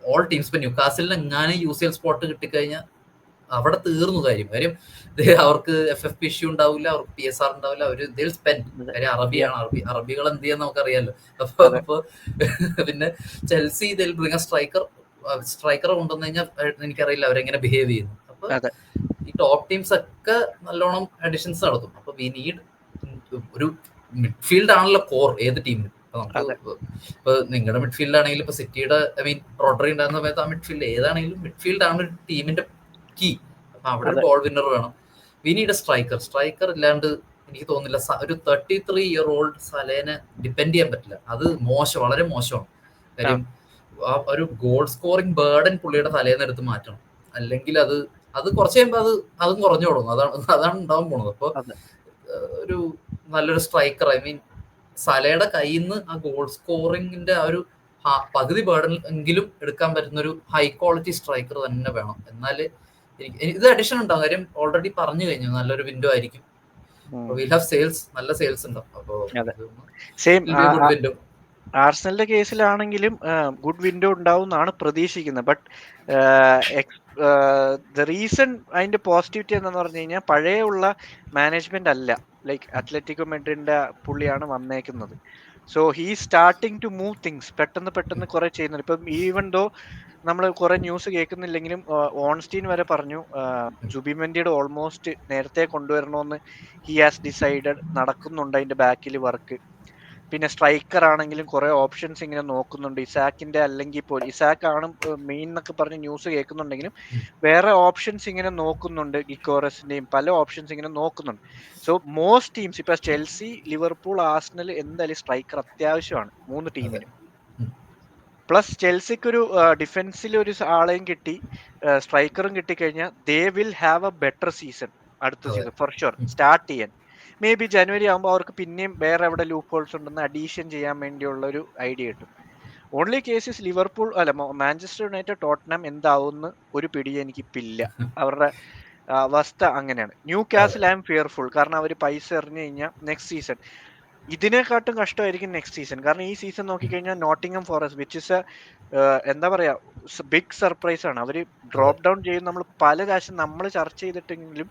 ഓൾ ടീംസ് ഇപ്പൊ ന്യൂകാസിലിന് എങ്ങാനും UCL സ്പോട്ട് കിട്ടിക്കഴിഞ്ഞാൽ അവിടെ തീർന്നു കാര്യം. അവർക്ക് FFP ഇഷ്യൂ ഉണ്ടാവില്ല, അവർക്ക് PSR ഉണ്ടാവില്ല, അവര് സ്പെൻഡ്. കാര്യം അറബിയാണ്, അറബികൾ എന്ത് ചെയ്യാൻ നമുക്കറിയാലോ. അപ്പൊ പിന്നെ ചെൽസി സ്ട്രൈക്കർ കൊണ്ടുവന്നു കഴിഞ്ഞാൽ എനിക്കറിയില്ല അവരെങ്ങനെ ബിഹേവ് ചെയ്യുന്നു. അപ്പൊ ഈ ടോപ്പ് ടീംസ് ഒക്കെ നല്ലോണം അഡിഷൻസ് നടത്തും. അപ്പൊ വി നീഡ് ഒരു മിഡ്ഫീൽഡ് ആണല്ലോ കോർ ഏത് ടീമിനും. ഇപ്പൊ നിങ്ങളുടെ മിഡ്ഫീൽഡ് ആണെങ്കിലും ഇപ്പൊ സിറ്റിയുടെ റോഡറി ഉണ്ടാകുന്ന സമയത്ത് ആ മിഡ്ഫീൽഡ് ഏതാണെങ്കിലും മിഡ്ഫീൽഡ് ആണ് ഒരു ടീമിന്റെ കീ. അപ്പൊ അവിടെ ഒരു ബോൾ വിന്നർ വേണം. വി നീഡ് എ സ്ട്രൈക്കർ ഇല്ലാണ്ട് എനിക്ക് തോന്നുന്നില്ല ഒരു 33-year-old സലേനെ ഡിപ്പെൻഡ് ചെയ്യാൻ പറ്റില്ല. അത് വളരെ മോശമാണ്. കാര്യം ഒരു ഗോൾ സ്കോറിംഗ് ബേർഡൻ പുള്ളിയുടെ തലേന്ന് എടുത്ത് മാറ്റണം. അല്ലെങ്കിൽ അത് കുറച്ച് കഴിയുമ്പോൾ അതും കുറഞ്ഞു തുടങ്ങും. അതാണ് ഉണ്ടാവാൻ പോണത്. അപ്പൊ ഒരു നല്ലൊരു സ്ട്രൈക്കർ, സലയുടെ കയ്യിൽ നിന്ന് ആ ഗോൾ സ്കോറിംഗിന്റെ ആ ഒരു പകുതി ബേർഡൻ എങ്കിലും എടുക്കാൻ പറ്റുന്ന ഒരു ഹൈ ക്വാളിറ്റി സ്ട്രൈക്കർ തന്നെ വേണം. എന്നാല് ഇത് അഡിഷൻ ഉണ്ടാവും. കാര്യം ഓൾറെഡി പറഞ്ഞു കഴിഞ്ഞു നല്ലൊരു വിൻഡോ ആയിരിക്കും. നല്ല സെയിൽസ് ഉണ്ടാവും. അപ്പൊ ആർസണലിന്റെ കേസിലാണെങ്കിലും ഗുഡ് വിൻഡോ ഉണ്ടാവും എന്നാണ് പ്രതീക്ഷിക്കുന്നത്. ബട്ട് ദ റീസൺ അതിന്റെ പോസിറ്റിവിറ്റി എന്താന്ന് പറഞ്ഞു കഴിഞ്ഞാൽ പഴയ ഉള്ള മാനേജ്മെന്റ് അല്ല. ലൈക്ക് അത്ലറ്റിക്കോ മെഡ്രിഡിന്റെ പുള്ളിയാണ് വന്നേക്കുന്നത്. So he starting to move things. പെട്ടെന്ന് കുറെ ചെയ്യുന്നുണ്ട്. ഇപ്പം ഈവൻ ദോ നമ്മൾ കുറെ ന്യൂസ് കേൾക്കുന്നില്ലെങ്കിലും ഓൺസ്റ്റീൻ വരെ പറഞ്ഞു ജുബിമെൻഡിയുടെ ഓൾമോസ്റ്റ് നേരത്തെ കൊണ്ടുവരണമെന്ന് ഹി ഹാസ് ഡിസൈഡഡ്. നടക്കുന്നുണ്ട് അതിന്റെ ബാക്കിൽ വർക്ക്. പിന്നെ സ്ട്രൈക്കർ ആണെങ്കിലും കുറെ ഓപ്ഷൻസ് ഇങ്ങനെ നോക്കുന്നുണ്ട്. ഇസാക്കിന്റെ അല്ലെങ്കിൽ ഇപ്പോൾ ഇസാക്ക് ആണ് മെയിൻ എന്നൊക്കെ പറഞ്ഞ് ന്യൂസ് കേൾക്കുന്നുണ്ടെങ്കിലും വേറെ ഓപ്ഷൻസ് ഇങ്ങനെ നോക്കുന്നുണ്ട്. ഗിക്കോറസിന്റെയും പല ഓപ്ഷൻസ് ഇങ്ങനെ നോക്കുന്നുണ്ട്. സോ മോസ്റ്റ് ടീംസ് ഇപ്പൊ ചെൽസി, ലിവർപൂൾ, ആർസണൽ എന്തായാലും സ്ട്രൈക്കർ അത്യാവശ്യമാണ് 3 ടീമിനും. പ്ലസ് ചെൽസിക്ക് ഒരു ഡിഫൻസിൽ ഒരു ആളെയും കിട്ടി, സ്ട്രൈക്കറും കിട്ടിക്കഴിഞ്ഞാൽ they will have A better season അടുത്ത സീസൺ ഫോർ ഷുവർ. സ്റ്റാർട്ട് ചെയ്യാൻ മേ ബി ജനുവരി ആകുമ്പോൾ അവർക്ക് പിന്നെയും വേറെ എവിടെ ലൂപ്പ് ഹോൾസ് ഉണ്ടെന്ന് അഡീഷൻ ചെയ്യാൻ വേണ്ടിയുള്ള ഒരു ഐഡിയ കിട്ടും. ഓൺലി കേസസ് ലിവർപൂൾ അല്ല മാഞ്ചസ്റ്റർ യുണൈറ്റഡ്, ടോട്ടനം എന്താവുമെന്ന് ഒരു പിടി എനിക്കിപ്പില്ല. അവരുടെ അവസ്ഥ അങ്ങനെയാണ്. New castle I M fearful. കാരണം അവർ പൈസ എറിഞ്ഞു കഴിഞ്ഞാൽ നെക്സ്റ്റ് സീസൺ ഇതിനെക്കാട്ടും കഷ്ടമായിരിക്കും നെക്സ്റ്റ് സീസൺ. കാരണം ഈ സീസൺ നോക്കിക്കഴിഞ്ഞാൽ നോട്ടിംഗം ഫോറസ്റ്റ് വിച്ച് ഇസ് എന്താ പറയാ ബിഗ് സർപ്രൈസ് ആണ്. അവര് ഡ്രോപ്പ് ഡൗൺ ചെയ്യും. നമ്മൾ പല പ്രാവശ്യം നമ്മൾ ചർച്ച ചെയ്തിട്ടെങ്കിലും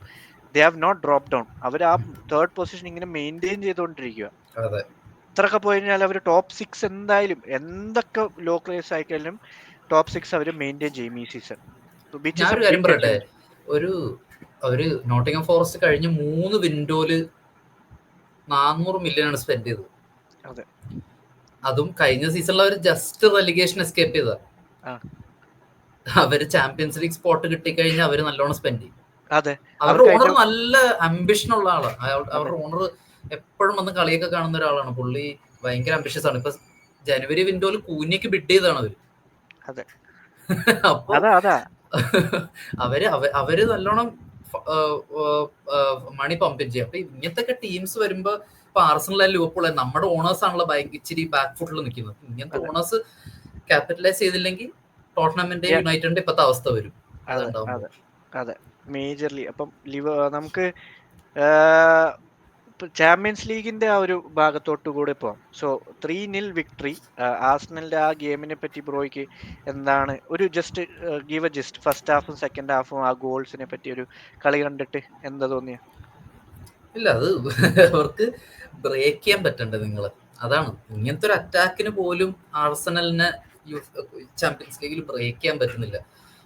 they have not drop down. അവർ ആ 3rd പൊസിഷൻ ഇങ്ങനെ മെയിൻറ്റെയിൻ ചെയ്തുകൊണ്ടിരിക്കുക. ഇത്രയൊക്കെ പോയി കഴിഞ്ഞാൽ അവർ ടോപ്പ് 6 എന്തായാലും എന്തൊക്കെ ലോ ക്ലേസ് ആയിക്കഴിഞ്ഞാലും ടോപ്പ് 6 അവർ മെയിൻറ്റെയിൻ ചെയ്യും ഈ സീസൺ. ഒരു നോട്ടിംഗം ഫോറസ്റ്റ് കഴിഞ്ഞ 3 വിൻഡോയില് 400 മില്യൺ സ്പെൻഡ് ചെയ്തത്. അതും കഴിഞ്ഞ സീസണിൽ അവർ ജസ്റ്റ് റെലിഗേഷൻ എസ്കേപ്പ് ചെയ്ത. അവര് ചാമ്പ്യൻസ് ലീഗ് സ്പോട്ട് കിട്ടിക്കഴിഞ്ഞാൽ അവര് നല്ലോണം സ്പെൻഡ് ചെയ്യും. അവരുടെ ഓണർ നല്ല അംബിഷൻ ഉള്ള ആളാണ്. അവരുടെ ഓണർ എപ്പോഴും വന്ന് കളിയൊക്കെ കാണുന്ന ഒരാളാണ്. പുള്ളി ഭയങ്കര അംബിഷ്യസ് ആണ്. ഇപ്പൊ ജനുവരി വിൻഡോയിൽ കൂഞ്ഞയ്ക്ക് ബിഡ് ചെയ്താണ് അവര്. അപ്പൊ അവര് നല്ലോണം മണി പമ്പ് ചെയ്യും. അപ്പൊ ഇങ്ങനത്തെ ടീംസ് വരുമ്പോ ഇപ്പൊ ആർസണൽ, ലിവർപൂൾ നമ്മുടെ ഓണേഴ്സ് ആണല്ലോ ഇച്ചിരി ബാക്ക് ഫുട്ടിൽ നിൽക്കുന്നത്. ഇങ്ങനത്തെ ഓണേഴ്സ് ക്യാപിറ്റലൈസ് ചെയ്തില്ലെങ്കിൽ ടോട്ടനമിന്റെ യുണൈറ്റഡിന്റെ ഇപ്പത്തെ അവസ്ഥ വരും. അതെ മേജർലി. അപ്പം നമുക്ക് ചാമ്പ്യൻസ് ലീഗിന്റെ ആ ഒരു ഭാഗത്തോട്ട് കൂടെ പോവാം. സോ 3-0 വിക്ടറി ആർസണലിന്റെ ആ ഗെയിമിനെ പറ്റി ബ്രോയ്ക്ക് എന്താണ് ഒരു just give a just first ഹാഫും സെക്കൻഡ് ഹാഫും ആ ഗോൾസിനെ പറ്റി ഒരു കളി കണ്ടിട്ട് എന്താ തോന്നിയ? ഇല്ല, അത് അവർക്ക് ബ്രേക്ക് ചെയ്യാൻ പറ്റണ്ടേ നിങ്ങള്. അതാണ് ഇങ്ങനത്തെ ഒരു അറ്റാക്കിന് പോലും ആർസണലിനെ ചാമ്പ്യൻസ് ലീഗിൽ ബ്രേക്ക് ചെയ്യാൻ പറ്റുന്നില്ല.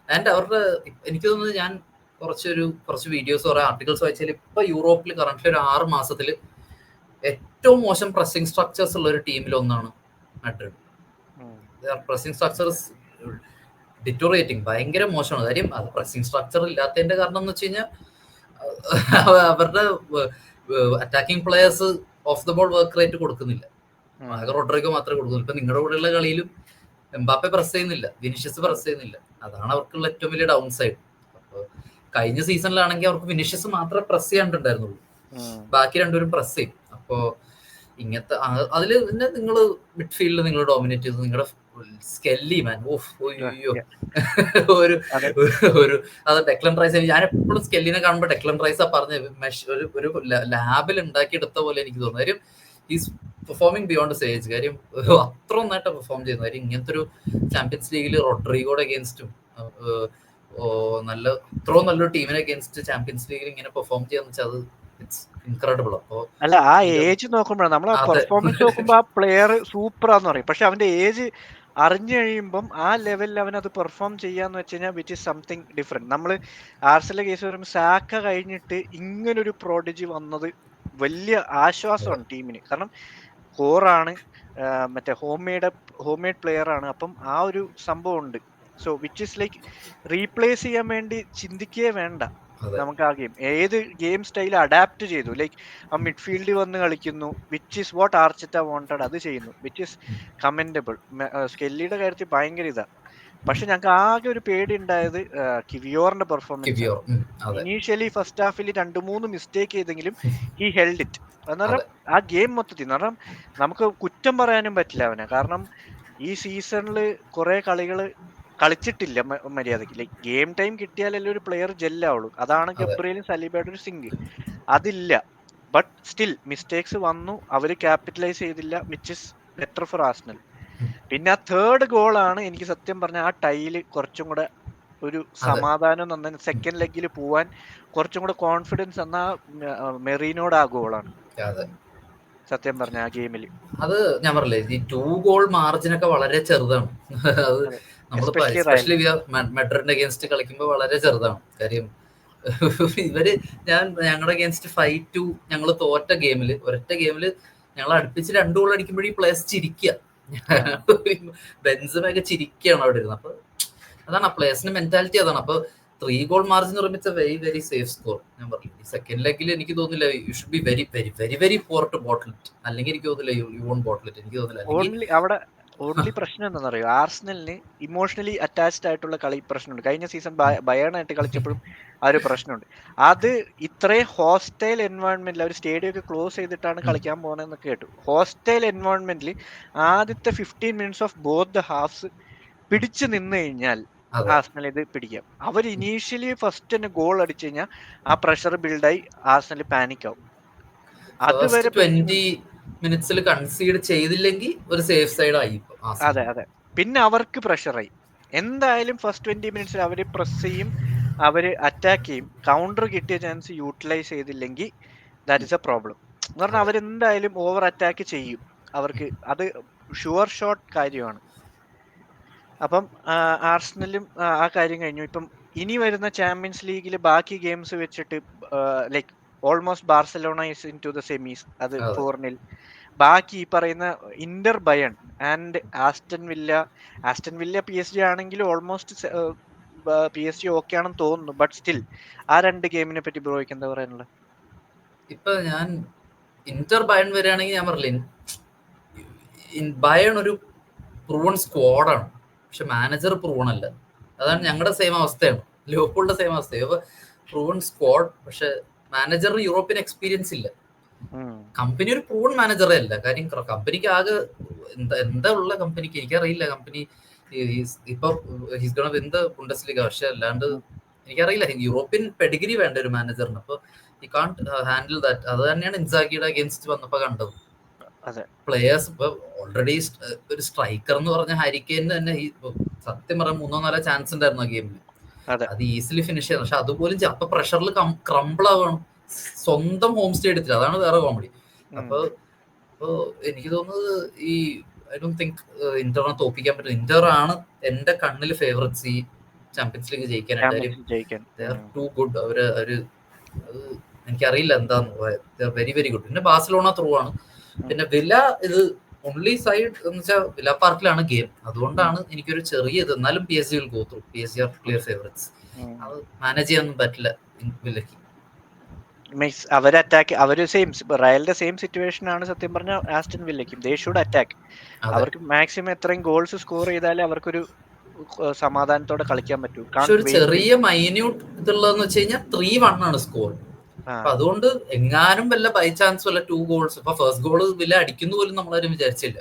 ആൻഡ് അവരുടെ എനിക്ക് തോന്നുന്നത് ഞാൻ കുറച്ച് വീഡിയോസ് കുറെ ആർട്ടിക്കിൾസ് വായിച്ചാൽ ഇപ്പൊ യൂറോപ്പിൽ കറന്റ് ഒരു 6 മാസത്തിൽ ഏറ്റവും മോശം പ്രസിംഗ് സ്ട്രക്ചേഴ്സ് ഉള്ള ഒരു ടീമിൽ ഒന്നാണ് മാഡ്രിഡ്. പ്രസിംഗ് സ്ട്രക്ചേഴ്സ് ഡിറ്റോറിയേറ്റിംഗ് ഭയങ്കര മോശമാണ്. കാര്യം അത് പ്രസിംഗ് സ്ട്രക്ചർ ഇല്ലാത്തതിന്റെ കാരണം എന്ന് വെച്ച് കഴിഞ്ഞാൽ അവരുടെ attacking players of the ball work rate കൊടുക്കുന്നില്ല. റോഡ്രിഗോ മാത്രമേ കൊടുക്കുന്നുള്ളൂ. ഇപ്പൊ നിങ്ങളുടെ കൂടെയുള്ള കളിയിലും എംബാപ്പെ പ്രസ് ചെയ്യുന്നില്ല, വിനിഷ്യസ് പ്രസ് ചെയ്യുന്നില്ല. അതാണ് അവർക്കുള്ള ഏറ്റവും വലിയ ഡൗൺ സൈഡ്. അപ്പൊ കഴിഞ്ഞ സീസണിലാണെങ്കിൽ അവർക്ക് വിനിഷ്യസ് മാത്രമേ പ്രസ് ചെയ്യാണ്ടുണ്ടായിരുന്നുള്ളൂ, ബാക്കി രണ്ടുപേരും പ്രസ് ചെയ്യും. അപ്പോ ഇങ്ങനത്തെ അതില് പിന്നെ നിങ്ങൾ മിഡ്ഫീൽഡിൽ നിങ്ങൾ ഡോമിനേറ്റ് ചെയ്ത് നിങ്ങളുടെ സ്കെല്ലി മാൻ അയ്യോ Yeah. ഒരു അതെ. ഒരു അത് ഡെക്ലൻ റൈസ്. ഞാൻ എപ്പോഴും സ്കെല്ലിനെ കാണുമ്പോൾ ഡെക്ലൻ റൈസാ പറഞ്ഞ ഒരു ലാബിൽ ഉണ്ടാക്കിയെടുത്ത പോലെ എനിക്ക് തോന്നുന്നു. കാര്യം ഈസ് പെർഫോമിങ് ബിയോണ്ട് സ്റ്റേജ്. കാര്യം അത്ര നന്നായിട്ട് പെർഫോം ചെയ്യുന്നു. കാര്യം ഇങ്ങനത്തെ ഒരു ചാമ്പ്യൻസ് ലീഗിൽ റോഡ്രിഗോയുടെ അഗേൻസ്റ്റും ഇത്രയും നല്ലൊരു ടീമിനെ അഗേൻസ്റ്റ് ചാമ്പ്യൻസ് ലീഗിൽ ഇങ്ങനെ പെർഫോം ചെയ്യാന്ന് വെച്ചാൽ അത് ഇറ്റ്സ് ഇൻക്രെഡിബിൾ. അപ്പോ അല്ല, ആ ഏജ് നോക്കുമ്പോഴാണ് നമ്മളെ പെർഫോമൻസ് നോക്കുമ്പോൾ ആ പ്ലെയർ സൂപ്പറാന്ന് പറയും. പക്ഷെ അവന്റെ ഏജ് അറിഞ്ഞു കഴിയുമ്പം ആ ലെവലിൽ അവൻ അത് പെർഫോം ചെയ്യാന്ന് വെച്ച് കഴിഞ്ഞാൽ വിച്ച് ഇസ് സംതിങ് ഡിഫറെന്റ്. നമ്മൾ ആർസനലിന്റെ കേസ് വരുമ്പോൾ സാക്ക കഴിഞ്ഞിട്ട് ഇങ്ങനൊരു പ്രോഡിജി വന്നത് വലിയ ആശ്വാസമാണ് ടീമിന്. കാരണം കോറാണ്, മറ്റേ ഹോം മെയ്ഡ് പ്ലെയർ ആണ്. അപ്പം ആ ഒരു സംഭവം ഉണ്ട്. So which is like replace ചെയ്യാൻ വേണ്ടി ചിന്തിക്കേ വേണ്ട. നമുക്ക് ആ ഏത് ഗെയിം സ്റ്റൈൽ അഡാപ്റ്റ് ചെയ്തു. ലൈക്ക് ആ മിഡ്ഫീൽഡിൽ വന്ന് കളിക്കുന്നു, വിച്ച് ഇസ് വാട്ട് ആർച്ചറ്റ വാണ്ടഡ്, അത് ചെയ്യുന്നു, വിച്ച് ഇസ് കമൻഡബിൾ. സ്കെല്ലിയുടെ കാര്യത്തിൽ ഭയങ്കര ഇതാ. പക്ഷെ ഞങ്ങൾക്ക് ആകെ ഒരു പേടി ഉണ്ടായത് കിവിയോറിന്റെ പെർഫോമൻസ്. ഇനീഷ്യലി ഫസ്റ്റ് ഹാഫിൽ 2-3 മിസ്റ്റേക്ക് ചെയ്തെങ്കിലും ഹി ഹെൽഡ് ഇറ്റ്. എന്ന് ആ ഗെയിം മൊത്തത്തിൽ കാരണം നമുക്ക് കുറ്റം പറയാനും പറ്റില്ല അവനെ. കാരണം ഈ സീസണിൽ കുറെ കളികള് കളിച്ചിട്ടില്ല മര്യാദക്ക്. ലൈക്ക് ഗെയിം ടൈം കിട്ടിയാലല്ലേ ഒരു പ്ലെയർ ജെല്ലാവുള്ളൂ. അതാണ് ഗബ്രിയലും സലീബയുടെ ഒരു സിംഗ്. അതില്ല. ബട്ട് സ്റ്റിൽ മിസ്റ്റേക്സ് വന്നു, അവര് ക്യാപിറ്റലൈസ് ചെയ്തില്ല, which is better for Arsenal. പിന്നെ ആ തേർഡ് ഗോളാണ് എനിക്ക് സത്യം പറഞ്ഞ ആ ടൈല് കുറച്ചും കൂടെ ഒരു സമാധാനം തന്നെ സെക്കൻഡ് ലെഗിൽ പോവാൻ കുറച്ചും കൂടെ കോൺഫിഡൻസ് എന്ന മെറീനോട് ആ ഗോളാണ് സത്യം പറഞ്ഞ ആ ഗെയിമിൽ. അത് ഞാൻ പറഞ്ഞില്ലേ, ഈ 2 ഗോൾ മാർജിനൊക്കെ വളരെ ചെറുതാണ്. അത് നമ്മൾ എസ്പെഷ്യലി മെഡ്രിഡിന്റെ അഗേൻസ്റ്റ് കളിക്കുമ്പോൾ വളരെ ചെറുതാണ്. കാര്യം ഞങ്ങളുടെ അഗേൻസ്റ്റ് 5-2 ഞങ്ങൾ തോറ്റ ഗെയിമില്, ഒരൊറ്റ ഗെയിമില് ഞങ്ങൾ അടുപ്പിച്ച് 2 ഗോൾ അടിക്കുമ്പോഴേ ഈ പ്ലേയേഴ്സ് ചിരിക്കുക, ബെൻസമൊക്കെ ചിരിക്കുകയാണ് അവിടെ ഇരുന്നത്. അപ്പൊ അതാണ് ആ പ്ലേയേഴ്സിന്റെ മെന്റാലിറ്റി അതാണ്. അപ്പൊ 3 ഗോൾ മാർജിൻ നിർമ്മിച്ച വെരി വെരി സേഫ് സ്കോർ. ഞാൻ പറഞ്ഞു ഈ സെക്കൻഡ് ലെഗിൽ എനിക്ക് തോന്നുന്നില്ല you should be very very very very poor to bottle it. അല്ലെങ്കിൽ എനിക്ക് തോന്നുന്നില്ല യു വോണ്ട് ബോട്ടിൽ ഇറ്റ്. എനിക്ക് തോന്നുന്നില്ല. അവിടെ ഓൺലി പ്രശ്നം എന്താണെന്ന് അറിയോ, ആർസണലിന് ഇമോഷണലി അറ്റാച്ച്ഡ് ആയിട്ടുള്ള കളി പ്രശ്നമുണ്ട്. കഴിഞ്ഞ സീസൺ ബയേണായിട്ട് കളിച്ചപ്പോഴും ആ ഒരു പ്രശ്നമുണ്ട്. അത് ഇത്രയും ഹോസ്റ്റൈൽ എൻവയോൺമെന്റിൽ അവർ സ്റ്റേഡിയം ഒക്കെ ക്ലോസ് ചെയ്തിട്ടാണ് കളിക്കാൻ പോകുന്നതെന്ന് കേട്ടു. ഹോസ്റ്റൈൽ എൻവയോൺമെന്റിൽ ആദ്യത്തെ 15 minutes of both the halves പിടിച്ചു നിന്ന് കഴിഞ്ഞാൽ ആർസണൽ ഇത് പിടിക്കാം. അവർ ഇനീഷ്യലി ഫസ്റ്റ് തന്നെ ഗോൾ അടിച്ചു കഴിഞ്ഞാൽ ആ പ്രഷർ ബിൽഡായി ആർസണൽ പാനിക് ആവും. അതുവരെ 20 മിനിറ്റ്സിൽ കൺസീഡ് ചെയ്തില്ലെങ്കിൽ ഒരു സേഫ് സൈഡ് ആയി. അതെ അതെ, പിന്നെ അവർക്ക് പ്രഷറായി. എന്തായാലും ഫസ്റ്റ് 20 മിനിറ്റ്സിൽ അവര് പ്രസ് ചെയ്യും, അവര് അറ്റാക്ക് ചെയ്യും. കൗണ്ടർ കിട്ടിയ ചാൻസ് യൂട്ടിലൈസ് ചെയ്തില്ലെങ്കിൽ ദാറ്റ് ഇസ് എ പ്രോബ്ലം. എന്ന് പറഞ്ഞാൽ അവരെന്തായാലും ഓവർ അറ്റാക്ക് ചെയ്യും. അവർക്ക് അത് ഷുവർ ഷോട്ട് കാര്യമാണ്. അപ്പം ആർസണലും ആ കാര്യം കഴിഞ്ഞു. ഇപ്പം ഇനി വരുന്ന ചാമ്പ്യൻസ് ലീഗിൽ ബാക്കി ഗെയിംസ് വെച്ചിട്ട് like almost Barcelona is into the semis, അത് 4-0. ബാക്കി ഈ പറയുന്ന Inter Bayern and Aston Villa PSG ആണെങ്കിലും ഓൾമോസ്റ്റ് PSG ഓക്കെ ആണെന്ന് തോന്നുന്നു. ബട്ട് സ്റ്റിൽ ആ 2 ഗെയിമിനെ പറ്റി ബ്രോയ്ക്ക് എന്താ പറയാനുള്ളത്? ഇപ്പൊ ഞാൻ ഇന്റർ ബയൺ വരികയാണെങ്കിൽ ഞാൻ പറഞ്ഞില്ലേ, ബയൺ ഒരു പ്രൂവൺ സ്ക്വാഡാണ്, പക്ഷെ മാനേജർ പ്രൂവൺ അല്ല. അതാണ് ഞങ്ങളുടെ സെയിം അവസ്ഥയാണ്, ലിവർപൂളിന്റെ സെയിം അവസ്ഥയാണ്. പ്രൂവൺ സ്ക്വാഡ്, പക്ഷെ മാനേജറിന് യൂറോപ്യൻ എക്സ്പീരിയൻസ് ഇല്ല. കമ്പനി ഒരു പ്രൂവൺ മാനേജറേ അല്ല. കാര്യം കമ്പനിക്ക് ആകെ എന്താ ഉള്ള കമ്പനിക്ക് എനിക്കറിയില്ല. കമ്പനി ഇപ്പൊ എന്ത് ബുണ്ടസ്ലീഗ, പക്ഷെ അല്ലാണ്ട് എനിക്കറിയില്ല. യൂറോപ്യൻ പെഡിഗ്രി വേണ്ട ഒരു മാനേജറിന്. അപ്പൊ ഈ കാൺട്ട് ഹാൻഡിൽ ദാറ്റ്. അത് തന്നെയാണ് ഇൻസാഗിയുടെ അഗേൻസ്റ്റ് വന്നപ്പോ കണ്ടത്. പ്ലേയേഴ്സ് ഇപ്പൊ ഓൾറെഡി ഒരു സ്ട്രൈക്കർ എന്ന് പറഞ്ഞ ഹാരിക്കെയിന് തന്നെ സത്യം പറഞ്ഞ 3-4 ചാൻസ് ഉണ്ടായിരുന്നു ആ ഗെയിമിൽ. അത് ഈസിലി ഫിനിഷ് ചെയ്യുന്നത്. പക്ഷെ അതുപോലും അപ്പൊ പ്രഷറിൽ ക്രംബിൾ ആവണം സ്വന്തം ഹോം സ്റ്റേഡിയത്തിൽ. അതാണ് വേറെ കോമഡി. അപ്പൊ എനിക്ക് തോന്നുന്നത് ഈ ഐ ഡോണ്ട് തിങ്ക് ഇന്ററിനെ തോപ്പിക്കാൻ പറ്റും. ഇന്റർ ആണ് എന്റെ കണ്ണിൽ ഫേവറേറ്റ്സ് ഈ ചാമ്പ്യൻസ് ലീഗ് ജയിക്കാനായിട്ട്. Too good. അവര് എനിക്കറിയില്ല എന്താന്ന്. Very very good. പിന്നെ ബാഴ്സലോണ ത്രൂ ആണ്. പിന്നെ വില ഇത് ഓൺലി സൈഡ് എന്ന് വെച്ചാൽ വില പാർക്കിലാണ് ഗെയിം. അതുകൊണ്ടാണ് എനിക്കൊരു ചെറിയ ഇത്. എന്നാലും PSG will go through. PSG are clear favourites. അത് മാനേജ് ചെയ്യാനൊന്നും പറ്റില്ല വിലക്ക്. അവര് അറ്റാക്ക്, അവര് റയലിന്റെ സെയിം സിറ്റുവേഷൻ ആണ് സത്യം പറഞ്ഞ ആസ്റ്റൺ വില്ലയ്ക്കും. They should attack. അവർക്ക് മാക്സിമം എത്രയും ഗോൾസ് സ്കോർ ചെയ്താലേ അവർക്കൊരു സമാധാനത്തോടെ കളിക്കാൻ പറ്റൂ. ഒരു ചെറിയ മൈന്യൂട്ട് ഇതുള്ളതെന്ന് വെച്ച് കഴിഞ്ഞാൽ 3-1 ആണ് സ്കോർ. അപ്പൊ അതുകൊണ്ട് എങ്ങാനും വല്ല ബൈ ചാൻസ് വല്ല 2 ഗോൾസ്. ഇപ്പൊ ഫസ്റ്റ് ഗോള് വില അടിക്കുന്നു പോലും നമ്മളാരും വിചാരിച്ചില്ല.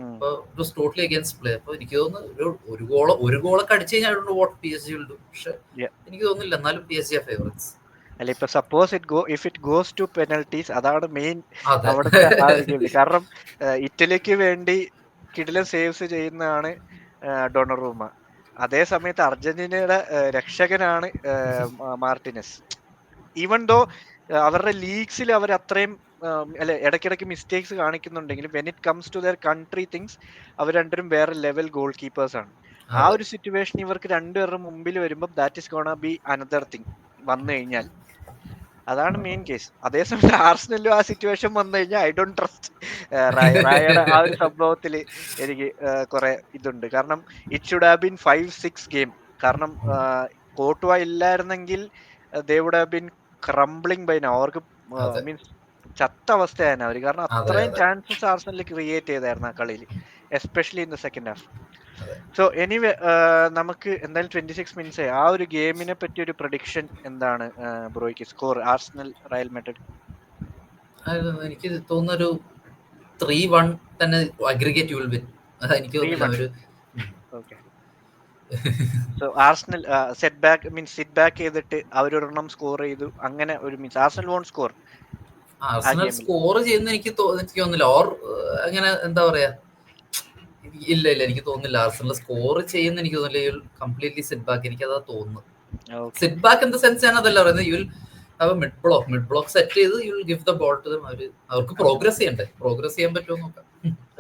അപ്പൊ it was totally against play. അപ്പൊ എനിക്ക് തോന്നുന്നു ഒരു ഗോളൊക്കെ അടിച്ചു കഴിഞ്ഞാൽ വോട്ട് PSG will do. പക്ഷെ എനിക്ക് തോന്നുന്നില്ല, എന്നാലും PSG ആ ഫേവറേറ്റ്സ്. അല്ല ഇപ്പൊ suppose if it goes to penalties, അതാണ് മെയിൻ അതെ. അവിടുത്തെ ആ ഒരു ഗെയിം. കാരണം ഇറ്റലിക്ക് വേണ്ടി കിടിലൻ സേവ്സ് ചെയ്യുന്നതാണ് ഡൊണറൂമ. അതേ സമയത്ത് അർജന്റീനയുടെ രക്ഷകനാണ് മാർട്ടിനസ്. ഈവൻ ദോ അവരുടെ ലീഗ്സിൽ അവർ അത്രയും അല്ലെ ഇടയ്ക്കിടയ്ക്ക് മിസ്റ്റേക്സ് കാണിക്കുന്നുണ്ടെങ്കിലും when it comes to their country things അവർ രണ്ടുപേരും വേറെ ലെവൽ ഗോൾ കീപ്പേഴ്സ് ആണ്. ആ അതെ. ഒരു സിറ്റുവേഷൻ ഇവർക്ക് രണ്ടുപേരുടെ മുമ്പിൽ വരുമ്പോൾ that is gonna B another thing വന്നു കഴിഞ്ഞാൽ. അതാണ് മെയിൻ കേസ്. അതേസമയം ആർസണലും ആ സിറ്റുവേഷൻ വന്നു കഴിഞ്ഞാൽ ഐ ഡോണ്ട് ട്രസ്റ്റ് റായയുടെ ആ ഒരു സംഭവത്തിൽ എനിക്ക് കുറെ ഇതുണ്ട്. കാരണം it should have been 5-6 game. കാരണം കോർട്ടുവ ഇല്ലായിരുന്നെങ്കിൽ they would have been crumbling by now. അവർക്ക് അതെ. മീൻസ് ചത്ത അവസ്ഥയായിരുന്നു അവര്. കാരണം അതെ. അത്രയും അതെ. ചാൻസസ് ആർസണൽ ക്രിയേറ്റ് ചെയ്തായിരുന്നു ആ കളിയിൽ, especially in the second half. അതെ. സോ എനിവേ നമുക്ക് എന്തായാലും 26 മിനിറ്റ്സ് ആ ഒരു ഗെയിമിനെ പറ്റി ഒരു പ്രഡിക്ഷൻ എന്താണ് ബ്രോയ്ക്ക്? Score Arsenal Real Madrid. എനിക്ക് തോന്നുന്നൊരു 3-1 തന്നെ അഗ്രിഗേറ്റ് വിൽ വിൻ. എനിക്ക് തോന്നുന്നില്ല 3-1. ഒരു okay. So Arsenal set back means sit back ചെയ്തിട്ട് അവരൊരെണ്ണം സ്കോർ ചെയ്തു, അങ്ങനെ ഒരു മീൻസ് ആർസണൽ വോണ്ട് സ്കോർ ആ ആർസണൽ ഗെയിമിൽ. സ്കോർ ചെയ്യുന്ന എനിക്ക് തോന്നുന്നില്ല. ഓർ അങ്ങനെ എന്താ പറയാ, ഇല്ല എനിക്ക് തോന്നുന്നില്ല ആർസണൽ സ്കോർ ചെയ്യുന്ന. എനിക്ക് തോന്നുന്നില്ല. കംപ്ലീറ്റ്ലി സെറ്റ് ബാക്ക്, എനിക്ക് അതാ തോന്നുന്നു. Okay. Set back in the sense ഞാൻ അതല്ല പറയുന്നത്. You will have a mid block set ചെയ്ത് you will give the ball to them. അവർക്ക് പ്രോഗ്രസ് ചെയ്യണ്ടേ, പ്രോഗ്രസ് ചെയ്യാൻ പറ്റുമോ നോക്കാം.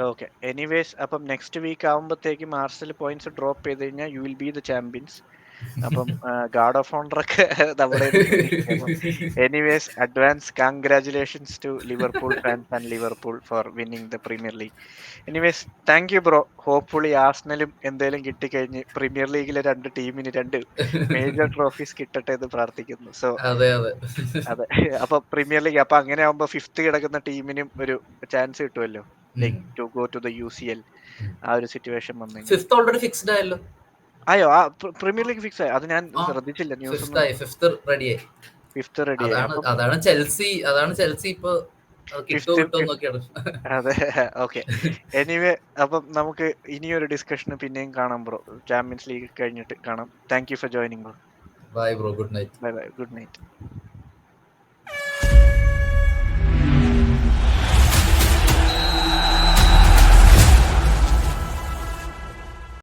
ഓക്കെ. എനിവേസ് അപ്പം നെക്സ്റ്റ് വീക്ക് ആകുമ്പോഴത്തേക്കും ആർസണൽ പോയിന്റ്സ് ഡ്രോപ്പ് ചെയ്ത് കഴിഞ്ഞാൽ you will be the champions. അപ്പം ഗാർഡ് ഓഫ് ഓണർ ഒക്കെ നമ്മുടെ പ്രതീക്ഷിക്കാം. Anyways advance congratulations to Liverpool fans and Liverpool for winning the premier league. Anyways thank you bro. Hopefully ആർസണലും എന്തെങ്കിലും കിട്ടിക്കഴിഞ്ഞ് പ്രീമിയർ ലീഗിലെ 2 ടീമിന് 2 മേജർ ട്രോഫീസ് കിട്ടട്ടെ എന്ന് പ്രാർത്ഥിക്കുന്നു. സോ അതെ അതെ അതെ, അപ്പൊ പ്രീമിയർ ലീഗ് അപ്പൊ അങ്ങനെ ആവുമ്പോ 5th കിടക്കുന്ന ടീമിനും ഒരു ചാൻസ് കിട്ടുമല്ലോ, like to go to the UCL. ആ ഒരു സിറ്റുവേഷൻ വന്നു കഴിഞ്ഞാൽ 5th ഓൾറെഡി ഫിക്സ്ഡ് ആയല്ലോ. അയ്യോ ആ പ്രീമിയർ ലീഗ് ഫിക്സ് ആയി? അത് ഞാൻ ശ്രദ്ധിച്ചില്ല ന്യൂസ് ഒന്നും. 5th റെഡിയായി. 5th റെഡി ആയി. അതാണ് ചെൽസി ഇപ്പൊ കിട്ടുമെന്നൊക്കെയാണ്. അതെ. ഓക്കെ. എനിവേ അപ്പം നമുക്ക് ഇനിയൊരു ഡിസ്കഷന് പിന്നെയും കാണാം ബ്രോ. ചാമ്പ്യൻസ് ലീഗ് കഴിഞ്ഞിട്ട് കാണാം. Thank you for joining bro. Bye bro, good night. Bye bye, good night.